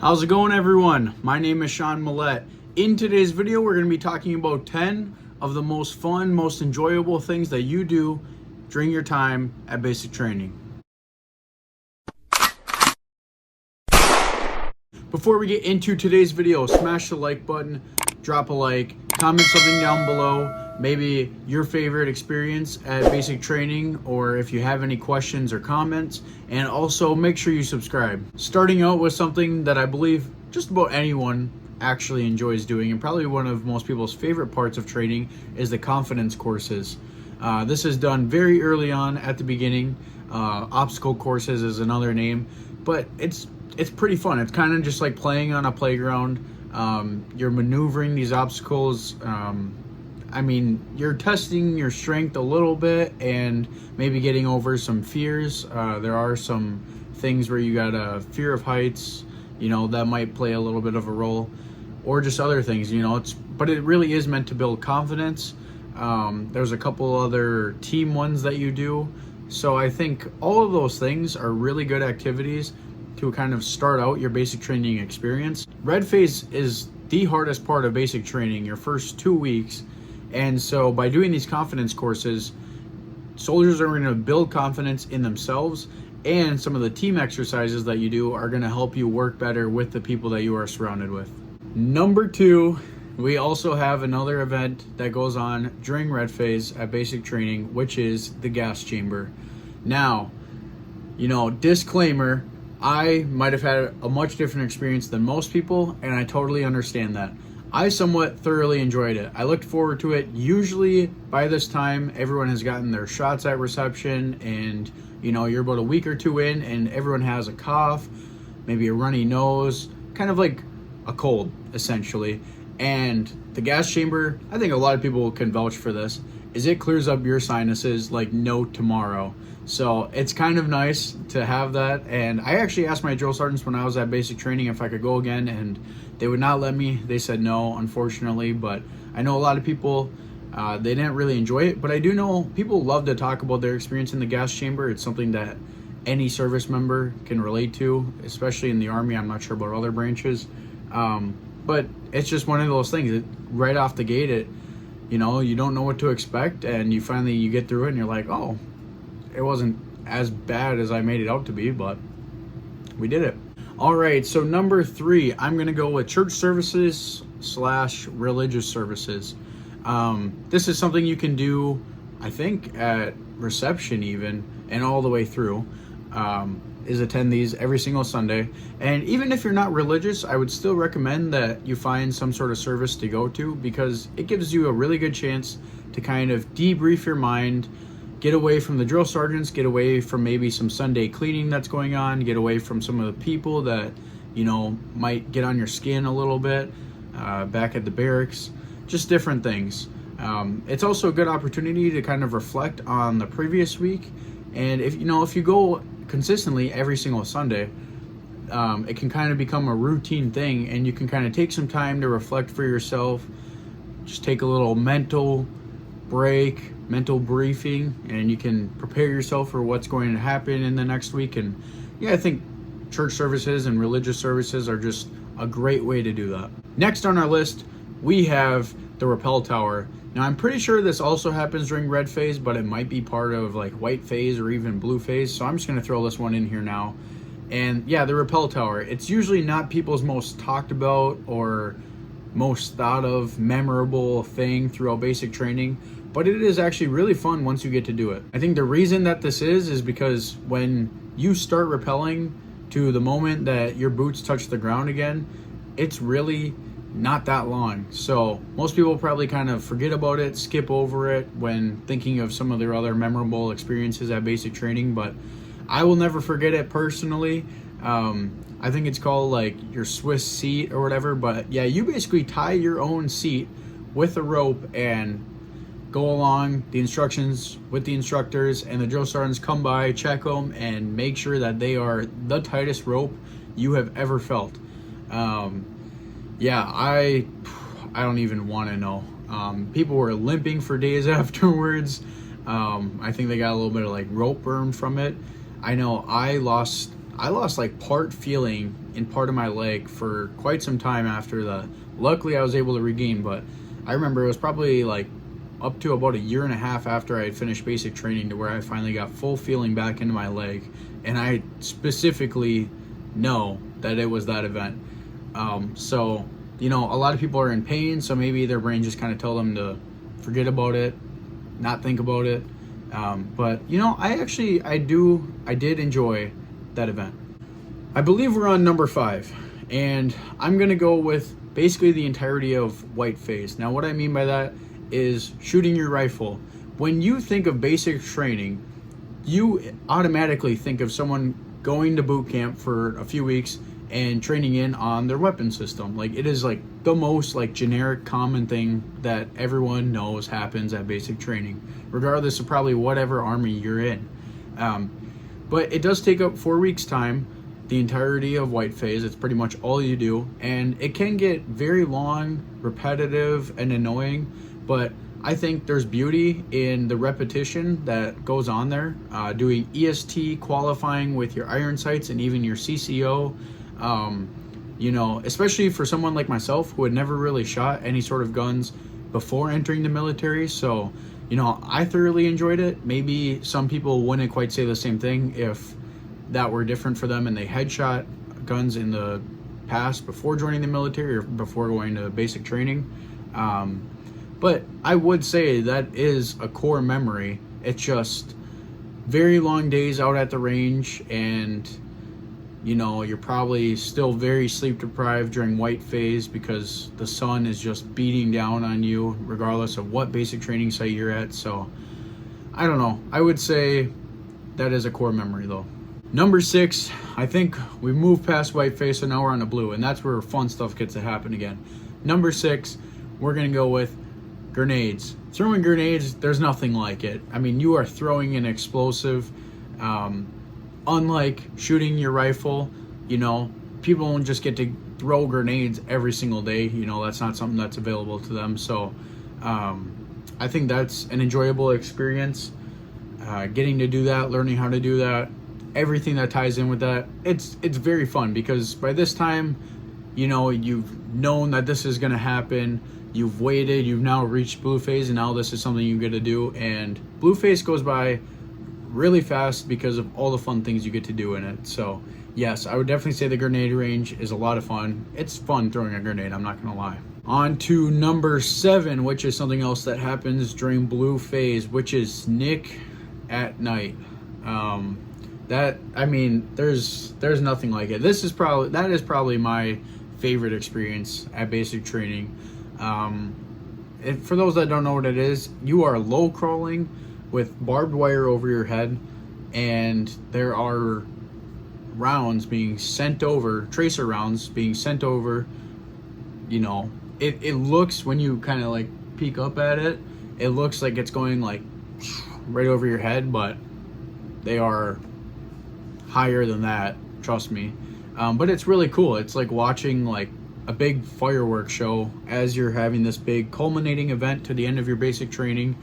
How's it going, everyone? My name is Sean Millette. In today's video, we're going to be talking about 10 of the most fun, most enjoyable things that you do during your time at basic training. Before we get into today's video, smash the like button, drop a like, comment something down below, maybe your favorite experience at basic training, or if you have any questions or comments, and also make sure you subscribe. Starting out with something that I believe just about anyone actually enjoys doing, and probably one of most people's favorite parts of training, is the confidence courses. This is done very early on at the beginning. Obstacle courses is another name, but it's pretty fun. It's kind of just like playing on a playground. You're maneuvering these obstacles. I mean, you're testing your strength a little bit and maybe getting over some fears. There are some things where you got a fear of heights, that might play a little bit of a role, or just other things, but it really is meant to build confidence. There's a couple other team ones that you do. So I think all of those things are really good activities to kind of start out your basic training experience. Red phase is the hardest part of basic training, your first 2 weeks. And so by doing these confidence courses, soldiers are going to build confidence in themselves, and some of the team exercises that you do are going to help you work better with the people that you are surrounded with. Number 2, we also have another event that goes on during red phase at basic training, which is the gas chamber. Now, disclaimer, I might have had a much different experience than most people, and I totally understand that. I somewhat thoroughly enjoyed it. I looked forward to it. Usually by this time, everyone has gotten their shots at reception, and you're about a week or two in and everyone has a cough, maybe a runny nose, kind of like a cold essentially. And the gas chamber, I think a lot of people can vouch for this, is it clears up your sinuses like no tomorrow. So it's kind of nice to have that. And I actually asked my drill sergeants when I was at basic training if I could go again, and they would not let me. They said no, unfortunately. But I know a lot of people, they didn't really enjoy it. But I do know people love to talk about their experience in the gas chamber. It's something that any service member can relate to, especially in the Army. I'm not sure about other branches. But it's just one of those things that right off the gate, you don't know what to expect, and you get through it and you're like, oh, it wasn't as bad as I made it out to be, but we did it. All right, so number 3, I'm gonna go with church services / religious services. This is something you can do, I think, at reception even, and all the way through. Is attend these every single Sunday. And even if you're not religious, I would still recommend that you find some sort of service to go to, because it gives you a really good chance to kind of debrief your mind, get away from the drill sergeants, get away from maybe some Sunday cleaning that's going on, get away from some of the people that, might get on your skin a little bit back at the barracks, just different things. It's also a good opportunity to kind of reflect on the previous week. And if you go consistently every single Sunday, it can kind of become a routine thing, and you can kind of take some time to reflect for yourself, just take a little mental break, mental briefing, and you can prepare yourself for what's going to happen in the next week. And yeah, I think church services and religious services are just a great way to do that. Next on our list, we have the Repel Tower. Now, I'm pretty sure this also happens during red phase, but it might be part of like white phase or even blue phase. So I'm just going to throw this one in here now. And yeah, the Repel Tower, it's usually not people's most talked about or most thought of memorable thing throughout basic training, but it is actually really fun once you get to do it. I think the reason that this is because when you start rappelling to the moment that your boots touch the ground again, it's really not that long. So most people probably kind of forget about it, skip over it when thinking of some of their other memorable experiences at basic training, but I will never forget it personally. I think it's called like your Swiss seat or whatever, but yeah, you basically tie your own seat with a rope and go along the instructions with the instructors, and the drill sergeants come by, check them, and make sure that they are the tightest rope you have ever felt. Yeah, I don't even want to know. People were limping for days afterwards. I think they got a little bit of like rope burn from it. I know I lost I lost like part feeling in part of my leg for quite some time after that. Luckily, I was able to regain, but I remember it was probably like up to about a year and a half after I had finished basic training to where I finally got full feeling back into my leg. And I specifically know that it was that event. So, you know, a lot of people are in pain, so maybe their brain just kind of tell them to forget about it, not think about it. But, you know, I did enjoy that event. I believe we're on number 5, and I'm going to go with basically the entirety of white phase. Now, what I mean by that is shooting your rifle. When you think of basic training, you automatically think of someone going to boot camp for a few weeks and training in on their weapon system. Like, it is like the most like generic common thing that everyone knows happens at basic training, regardless of probably whatever army you're in. But it does take up 4 weeks time, the entirety of white phase. It's pretty much all you do, and it can get very long, repetitive, and annoying, but I think there's beauty in the repetition that goes on there. Doing EST, qualifying with your iron sights, and even your CCO. You know, especially for someone like myself who had never really shot any sort of guns before entering the military. So, you know, I thoroughly enjoyed it. Maybe some people wouldn't quite say the same thing if that were different for them and they had shot guns in the past before joining the military or before going to basic training. But I would say that is a core memory. It's just very long days out at the range, and you know, you're probably still very sleep deprived during white phase because the sun is just beating down on you regardless of what basic training site you're at. So I don't know, I would say that is a core memory though. Number 6, I think we moved past white phase, so now we're on the blue, and that's where fun stuff gets to happen again. Number 6, we're gonna go with grenades. Throwing grenades, there's nothing like it. I mean, you are throwing an explosive. Unlike shooting your rifle, you know, people don't just get to throw grenades every single day. You know, that's not something that's available to them. So I think that's an enjoyable experience. Getting to do that, learning how to do that, everything that ties in with that, it's very fun because by this time, you know, you've known that this is going to happen. You've waited, you've now reached blue phase, and now this is something you get to do. And blue phase goes by really fast because of all the fun things you get to do in it. So yes, I would definitely say the grenade range is a lot of fun. It's fun throwing a grenade, I'm not gonna lie. On to number 7, which is something else that happens during blue phase, which is snick at night. I mean, there's nothing like it. That is probably my favorite experience at basic training. For those that don't know what it is, you are low crawling with barbed wire over your head, and there are rounds being sent over, tracer rounds being sent over. You know, it looks, when you kind of like peek up at it, it looks like it's going like right over your head, but they are higher than that, trust me. But it's really cool. It's like watching like a big fireworks show as you're having this big culminating event to the end of your basic training.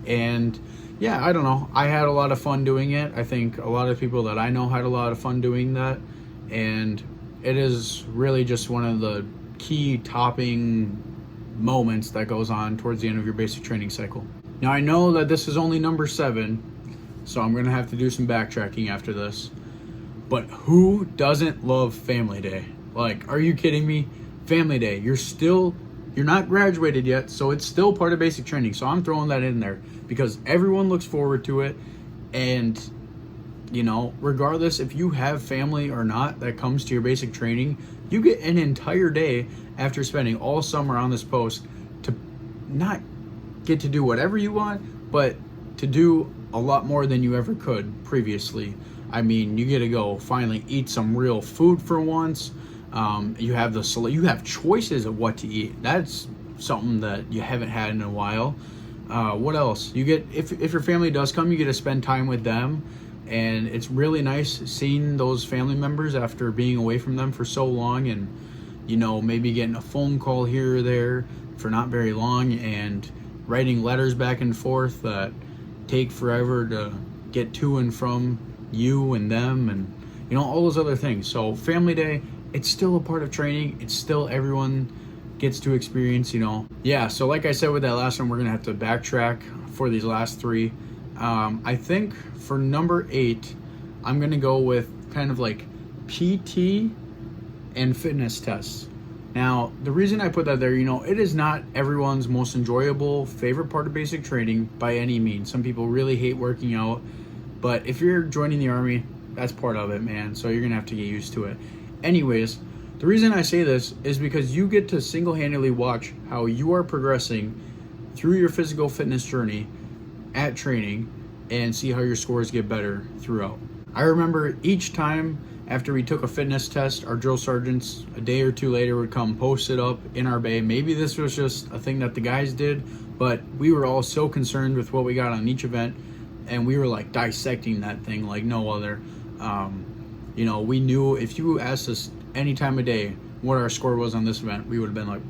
And yeah, I don't know, I had a lot of fun doing it. I think a lot of people that I know had a lot of fun doing that, and it is really just one of the key topping moments that goes on towards the end of your basic training cycle. Now I know that this is only number 7, so I'm gonna have to do some backtracking after this, but who doesn't love Family Day? Like, are you kidding me? Family Day, you're not graduated yet, so it's still part of basic training. So I'm throwing that in there because everyone looks forward to it. And, you know, regardless if you have family or not that comes to your basic training, you get an entire day after spending all summer on this post to not get to do whatever you want, but to do a lot more than you ever could previously. I mean, you get to go finally eat some real food for once. You have choices of what to eat. That's something that you haven't had in a while. What else? You get, if your family does come, you get to spend time with them, and it's really nice seeing those family members after being away from them for so long, and you know, maybe getting a phone call here or there for not very long, and writing letters back and forth that take forever to get to and from you and them. And you know, all those other things. So family day, it's still a part of training. It's still everyone gets to experience, you know. Yeah, so like I said with that last one, we're gonna have to backtrack for these last three. I think for number 8, I'm gonna go with kind of like PT and fitness tests. Now, the reason I put that there, you know, it is not everyone's most enjoyable favorite part of basic training by any means. Some people really hate working out, but if you're joining the Army, that's part of it, man. So you're gonna have to get used to it. Anyways, the reason I say this is because you get to single-handedly watch how you are progressing through your physical fitness journey at training and see how your scores get better throughout. I remember each time after we took a fitness test, our drill sergeants a day or two later would come post it up in our bay. Maybe this was just a thing that the guys did, but we were all so concerned with what we got on each event, and we were like dissecting that thing like no other. You know, we knew if you asked us any time of day what our score was on this event, we would have been like,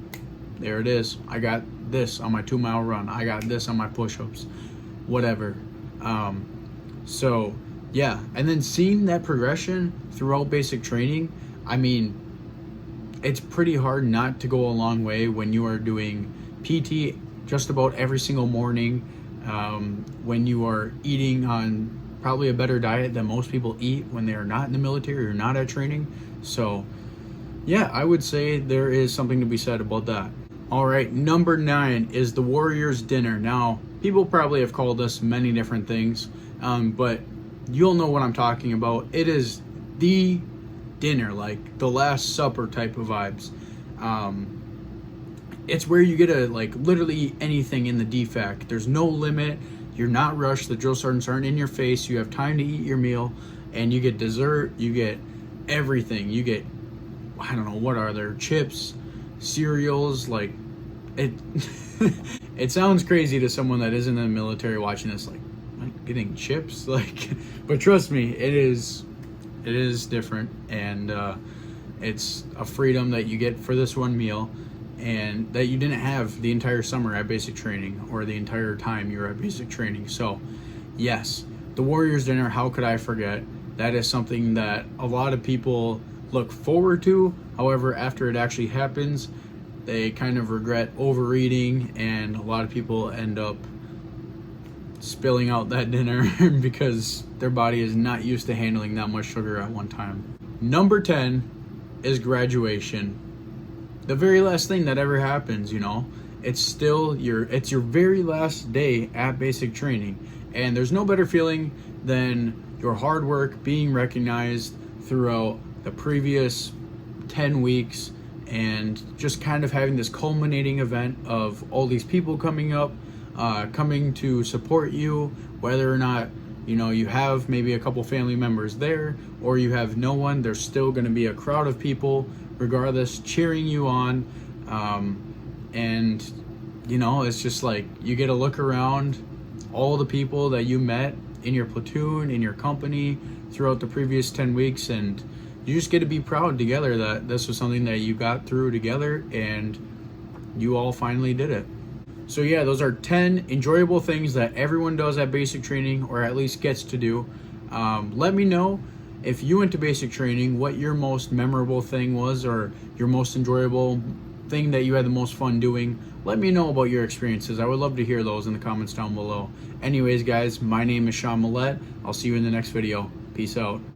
there it is. I got this on my 2-mile run. I got this on my push-ups, whatever. So yeah, and then seeing that progression throughout basic training, I mean, it's pretty hard not to go a long way when you are doing PT just about every single morning, when you are eating on probably a better diet than most people eat when they are not in the military or not at training. So yeah, I would say there is something to be said about that. All right, number 9 is the Warriors Dinner. Now, people probably have called us many different things, but you'll know what I'm talking about. It is the dinner, like the Last Supper type of vibes. It's where you get to like literally eat anything in the DFAC. There's no limit. You're not rushed. The drill sergeants aren't in your face. You have time to eat your meal, and you get dessert. You get everything. You get, I don't know, what are there? Chips, cereals, like it. It sounds crazy to someone that isn't in the military watching this, like getting chips, like. But trust me, it is different, and it's a freedom that you get for this one meal, and that you didn't have the entire summer at basic training or the entire time you were at basic training. So yes, the Warriors Dinner, how could I forget? That is something that a lot of people look forward to. However, after it actually happens, they kind of regret overeating, and a lot of people end up spilling out that dinner because their body is not used to handling that much sugar at one time. Number 10 is graduation. The very last thing that ever happens, you know. It's your very last day at basic training, and there's no better feeling than your hard work being recognized throughout the previous 10 weeks, and just kind of having this culminating event of all these people coming up, coming to support you, whether or not, you know, you have maybe a couple family members there or you have no one. There's still going to be a crowd of people regardless cheering you on, and you know, it's just like you get to look around all the people that you met in your platoon, in your company throughout the previous 10 weeks, and you just get to be proud together that this was something that you got through together and you all finally did it. So yeah, those are 10 enjoyable things that everyone does at basic training, or at least gets to do. Let me know if you went to basic training, what your most memorable thing was, or your most enjoyable thing that you had the most fun doing. Let me know about your experiences. I would love to hear those in the comments down below. Anyways, guys, my name is Sean Millette. I'll see you in the next video. Peace out.